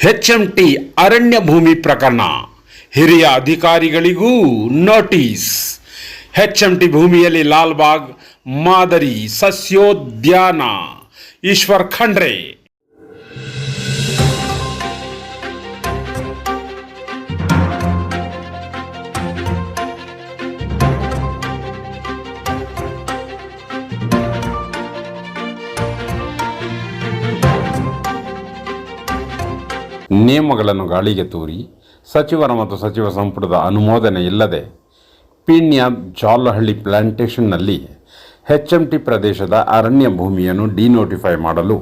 HMT ಅರಣ್ಯ ಭೂಮಿ ಪ್ರಕರಣ, ಹಿರಿಯ ಅಧಿಕಾರಿಗಳಿಗೂ ನೋಟಿಸ್. HMT ಭೂಮಿಯಲ್ಲಿ ಲಾಲ್ಬಾಗ್ ಮಾದರಿ ಸಸ್ಯೋದ್ಯಾನ. ಈಶ್ವರ್ ಖಂಡ್ರೆ. ನಿಯಮಗಳನ್ನು ಗಾಳಿಗೆ ತೂರಿ ಸಚಿವರ ಮತ್ತು ಸಚಿವ ಸಂಪುಟದ ಅನುಮೋದನೆ ಇಲ್ಲದೆ ಪೀಣ್ಯ ಜಾಲಹಳ್ಳಿ ಪ್ಲಾಂಟೇಷನ್ನಲ್ಲಿ HMT ಪ್ರದೇಶದ ಅರಣ್ಯ ಭೂಮಿಯನ್ನು ಡಿನೋಟಿಫೈ ಮಾಡಲು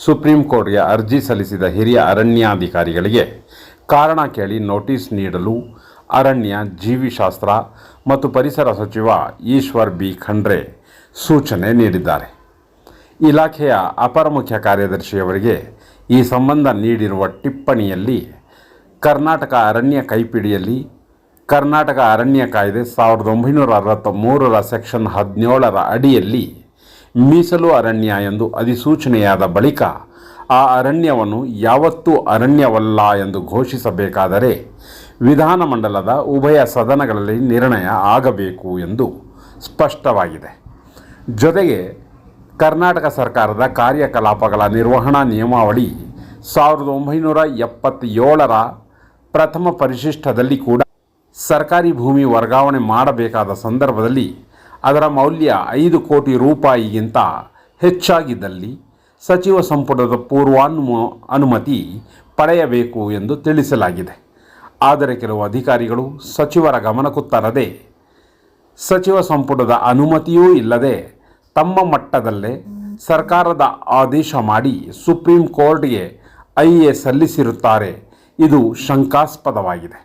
ಸುಪ್ರೀಂ ಕೋರ್ಟ್ಗೆ ಅರ್ಜಿ ಸಲ್ಲಿಸಿದ ಹಿರಿಯ ಅರಣ್ಯಾಧಿಕಾರಿಗಳಿಗೆ ಕಾರಣ ಕೇಳಿ ನೋಟಿಸ್ ನೀಡಲು ಅರಣ್ಯ, ಜೀವಿಶಾಸ್ತ್ರ ಮತ್ತು ಪರಿಸರ ಸಚಿವ ಈಶ್ವರ್ ಬಿ ಖಂಡ್ರೆ ಸೂಚನೆ ನೀಡಿದ್ದಾರೆ. ಇಲಾಖೆಯ ಅಪರ ಮುಖ್ಯ ಕಾರ್ಯದರ್ಶಿಯವರಿಗೆ ಈ ಸಂಬಂಧ ನೀಡಿರುವ ಟಿಪ್ಪಣಿಯಲ್ಲಿ ಕರ್ನಾಟಕ ಅರಣ್ಯ ಕೈಪಿಡಿಯಲ್ಲಿ ಕರ್ನಾಟಕ ಅರಣ್ಯ ಕಾಯ್ದೆ 1963 ಸೆಕ್ಷನ್ 17 ಅಡಿಯಲ್ಲಿ ಮೀಸಲು ಅರಣ್ಯ ಎಂದು ಅಧಿಸೂಚನೆಯಾದ ಬಳಿಕ ಆ ಅರಣ್ಯವನ್ನು ಯಾವತ್ತೂ ಅರಣ್ಯವಲ್ಲ ಎಂದು ಘೋಷಿಸಬೇಕಾದರೆ ವಿಧಾನಮಂಡಲದ ಉಭಯ ಸದನಗಳಲ್ಲಿ ನಿರ್ಣಯ ಆಗಬೇಕು ಎಂದು ಸ್ಪಷ್ಟವಾಗಿದೆ. ಜೊತೆಗೆ ಕರ್ನಾಟಕ ಸರ್ಕಾರದ ಕಾರ್ಯಕಲಾಪಗಳ ನಿರ್ವಹಣಾ ನಿಯಮಾವಳಿ 1977 ಪ್ರಥಮ ಪರಿಶಿಷ್ಟದಲ್ಲಿ ಕೂಡ ಸರ್ಕಾರಿ ಭೂಮಿ ವರ್ಗಾವಣೆ ಮಾಡಬೇಕಾದ ಸಂದರ್ಭದಲ್ಲಿ ಅದರ ಮೌಲ್ಯ 5 ಕೋಟಿ ರೂಪಾಯಿಗಿಂತ ಹೆಚ್ಚಾಗಿದ್ದಲ್ಲಿ ಸಚಿವ ಸಂಪುಟದ ಅನುಮತಿ ಪಡೆಯಬೇಕು ಎಂದು ತಿಳಿಸಲಾಗಿದೆ. ಆದರೆ ಕೆಲವು ಅಧಿಕಾರಿಗಳು ಸಚಿವರ ಗಮನಕ್ಕೂ ತರದೆ, ಸಚಿವ ಸಂಪುಟದ ಅನುಮತಿಯೂ ಇಲ್ಲದೆ ತಮ್ಮ ಮಟ್ಟದಲ್ಲೇ ಸರ್ಕಾರದ ಆದೇಶ ಮಾಡಿ ಸುಪ್ರೀಂ ಕೋರ್ಟ್ಗೆ IA ಸಲ್ಲಿಸಿರುತ್ತಾರೆ. ಇದು ಶಂಕಾಸ್ಪದವಾಗಿದೆ.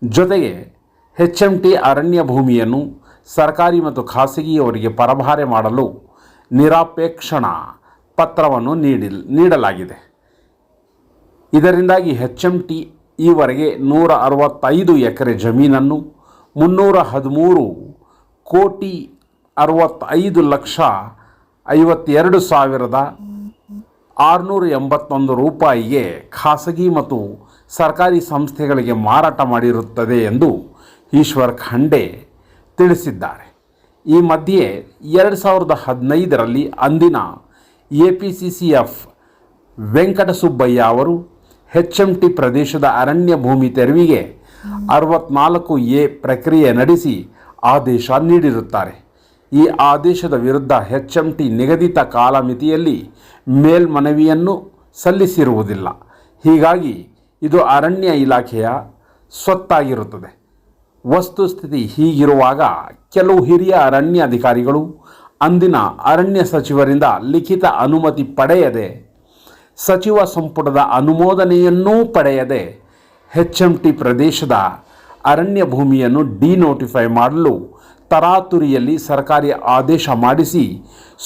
ಜೊತೆಗೆ HMT ಅರಣ್ಯ ಭೂಮಿಯನ್ನು ಸರ್ಕಾರಿ ಮತ್ತು ಖಾಸಗಿಯವರಿಗೆ ಪರಭಾರೆ ಮಾಡಲು ನಿರಾಪೇಕ್ಷಣಾ ಪತ್ರವನ್ನು ನೀಡಲಾಗಿದೆ. ಇದರಿಂದಾಗಿ HMT ಈವರೆಗೆ 165 ಎಕರೆ ಜಮೀನನ್ನು 335,52,681 ರೂಪಾಯಿಗೆ ಖಾಸಗಿ ಮತ್ತು ಸರ್ಕಾರಿ ಸಂಸ್ಥೆಗಳಿಗೆ ಮಾರಾಟ ಮಾಡಿರುತ್ತದೆ ಎಂದು ಈಶ್ವರ್ ಖಂಡ್ರೆ ತಿಳಿಸಿದ್ದಾರೆ. ಈ ಮಧ್ಯೆ 2015ರಲ್ಲಿ ಅಂದಿನ APCCF ವೆಂಕಟಸುಬ್ಬಯ್ಯ ಅವರು HMT ಪ್ರದೇಶದ ಅರಣ್ಯ ಭೂಮಿ ತೆರವಿಗೆ 64A ಪ್ರಕ್ರಿಯೆ ನಡೆಸಿ ಆದೇಶ ನೀಡಿರುತ್ತಾರೆ. ಈ ಆದೇಶದ ವಿರುದ್ಧ HMT ನಿಗದಿತ ಕಾಲಮಿತಿಯಲ್ಲಿ ಮೇಲ್ಮನವಿಯನ್ನು ಸಲ್ಲಿಸಿರುವುದಿಲ್ಲ. ಹೀಗಾಗಿ ಇದು ಅರಣ್ಯ ಇಲಾಖೆಯ ಸ್ವತ್ತಾಗಿರುತ್ತದೆ. ವಸ್ತುಸ್ಥಿತಿ ಹೀಗಿರುವಾಗ ಕೆಲವು ಹಿರಿಯ ಅರಣ್ಯ ಅಧಿಕಾರಿಗಳು ಅಂದಿನ ಅರಣ್ಯ ಸಚಿವರಿಂದ ಲಿಖಿತ ಅನುಮತಿ ಪಡೆಯದೆ, ಸಚಿವ ಸಂಪುಟದ ಅನುಮೋದನೆಯನ್ನೂ ಪಡೆಯದೆ HMT ಪ್ರದೇಶದ ಅರಣ್ಯ ಭೂಮಿಯನ್ನು ಡಿನೋಟಿಫೈ ಮಾಡಲು ತರಾತುರಿಯಲ್ಲಿ ಸರ್ಕಾರಿ ಆದೇಶ ಮಾಡಿಸಿ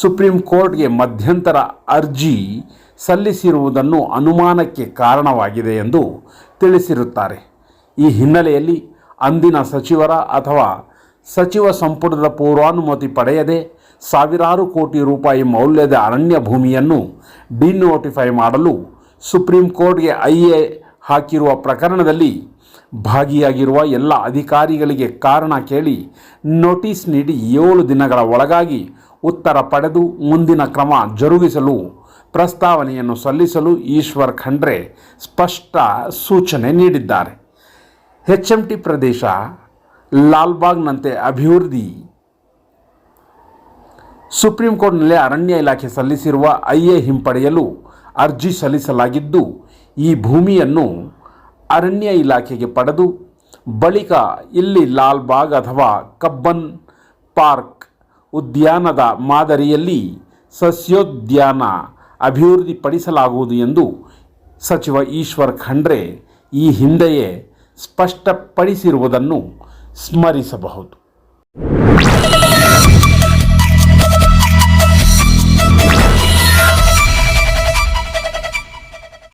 ಸುಪ್ರೀಂ ಕೋರ್ಟ್ಗೆ ಮಧ್ಯಂತರ ಅರ್ಜಿ ಸಲ್ಲಿಸಿರುವುದನ್ನು ಅನುಮಾನಕ್ಕೆ ಕಾರಣವಾಗಿದೆ ಎಂದು ತಿಳಿಸಿರುತ್ತಾರೆ. ಈ ಹಿನ್ನೆಲೆಯಲ್ಲಿ ಅಂದಿನ ಸಚಿವರ ಅಥವಾ ಸಚಿವ ಸಂಪುಟದ ಪೂರ್ವಾನುಮತಿ ಪಡೆಯದೆ ಸಾವಿರಾರು ಕೋಟಿ ರೂಪಾಯಿ ಮೌಲ್ಯದ ಅರಣ್ಯ ಭೂಮಿಯನ್ನು ಡಿನೋಟಿಫೈ ಮಾಡಲು ಸುಪ್ರೀಂ ಕೋರ್ಟ್ಗೆ IA ಹಾಕಿರುವ ಪ್ರಕರಣದಲ್ಲಿ ಭಾಗಿಯಾಗಿರುವ ಎಲ್ಲ ಅಧಿಕಾರಿಗಳಿಗೆ ಕಾರಣ ಕೇಳಿ ನೋಟಿಸ್ ನೀಡಿ 7 ದಿನಗಳ ಒಳಗಾಗಿ ಉತ್ತರ ಪಡೆದು ಮುಂದಿನ ಕ್ರಮ ಜರುಗಿಸಲು ಪ್ರಸ್ತಾವನೆಯನ್ನು ಸಲ್ಲಿಸಲು ಈಶ್ವರ್ ಖಂಡ್ರೆ ಸ್ಪಷ್ಟ ಸೂಚನೆ ನೀಡಿದ್ದಾರೆ. HMT ಪ್ರದೇಶ ಲಾಲ್ಬಾಗ್ನಂತೆ ಅಭಿವೃದ್ಧಿ ಸುಪ್ರೀಂ ಕೋರ್ಟ್ನಲ್ಲಿ ಅರಣ್ಯ ಇಲಾಖೆ ಸಲ್ಲಿಸಿರುವ IA ಹಿಂಪಡೆಯಲು ಅರ್ಜಿ ಸಲ್ಲಿಸಲಾಗಿದ್ದು, ಈ ಭೂಮಿಯನ್ನು ಅರಣ್ಯ ಇಲಾಖೆಗೆ ಪಡೆದು ಬಳಿಕ ಇಲ್ಲಿ ಲಾಲ್ಬಾಗ್ ಅಥವಾ ಕಬ್ಬನ್ ಪಾರ್ಕ್ ಉದ್ಯಾನದ ಮಾದರಿಯಲ್ಲಿ ಸಸ್ಯೋದ್ಯಾನ ಅಭಿವೃದ್ಧಿಪಡಿಸಲಾಗುವುದು ಎಂದು ಸಚಿವ ಈಶ್ವರ್ ಖಂಡ್ರೆ ಈ ಹಿಂದೆಯೇ ಸ್ಪಷ್ಟಪಡಿಸಿರುವುದನ್ನು ಸ್ಮರಿಸಬಹುದು.